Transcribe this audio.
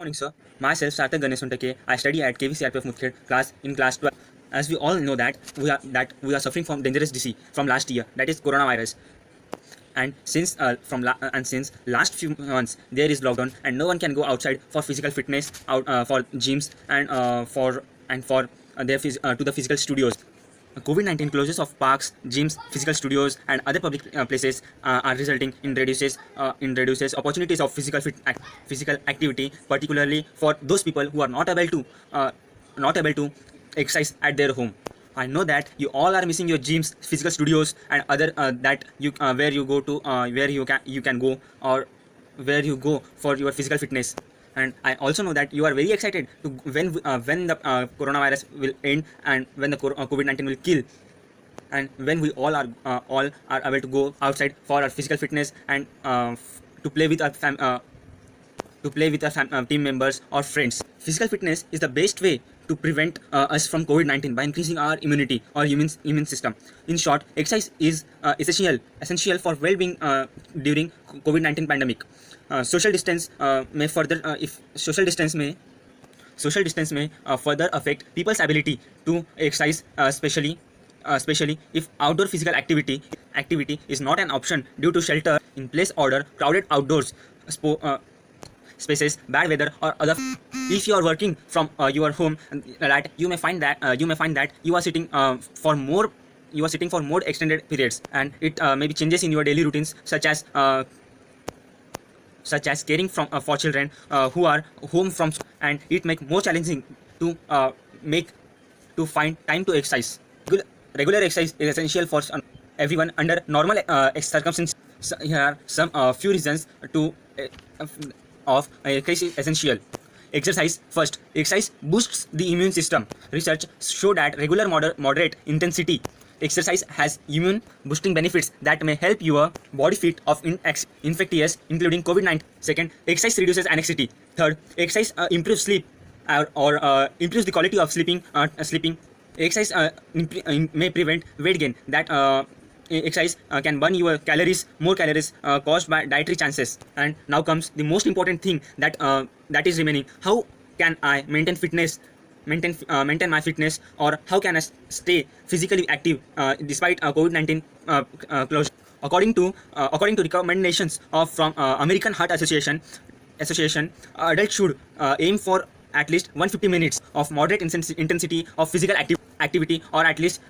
Morning, sir. Myself, Sarthak Ganesh Sontake. I study at KVCRPF Mudkhed class in class 12. As we all know that we are suffering from dangerous disease from last year, that is coronavirus. And since last few months there is lockdown and no one can go outside for physical fitness, out for gyms and to the physical studios. COVID-19 closures of parks, gyms, physical studios, and other public places are resulting in reduces opportunities of physical activity, particularly for those people who are not able to exercise at their home. I know that you all are missing your gyms, physical studios, and other that you where you go to where you can go, or where you go for your physical fitness. And I also know that you are very excited to when the coronavirus will end, and when the COVID-19 will kill, and when we all are able to go outside for our physical fitness and to play with our team members or friends. Physical fitness is the best way to prevent us from COVID-19 by increasing our immunity or immune system. In short, exercise is essential for well-being during COVID-19 pandemic. Social distance may further if social distance may further affect people's ability to exercise, especially if outdoor physical activity is not an option due to shelter in place order, crowded outdoors spaces, bad weather, or other. If you are working from your home, that you may find that you are sitting for more extended periods, and it maybe changes in your daily routines, such as caring for children who are home from school, and it make more challenging to find time to exercise. Regular exercise is essential for everyone under normal circumstances. So here are some few reasons to of exercise is essential. Exercise. First, exercise boosts the immune system. Research show that regular moderate intensity exercise has immune boosting benefits that may help your body fit of infectious, including COVID-19. Second, exercise reduces anxiety. Third, exercise improves sleep, or improves the quality of sleeping. Exercise may prevent weight gain. Exercise can burn your more calories caused by dietary chances. And now comes the most important thing that is remaining. How can I maintain my fitness, or how can I stay physically active despite COVID-19 closure? According to recommendations from American Heart Association, adults should aim for at least 150 minutes of moderate intensity of physical activity, or at least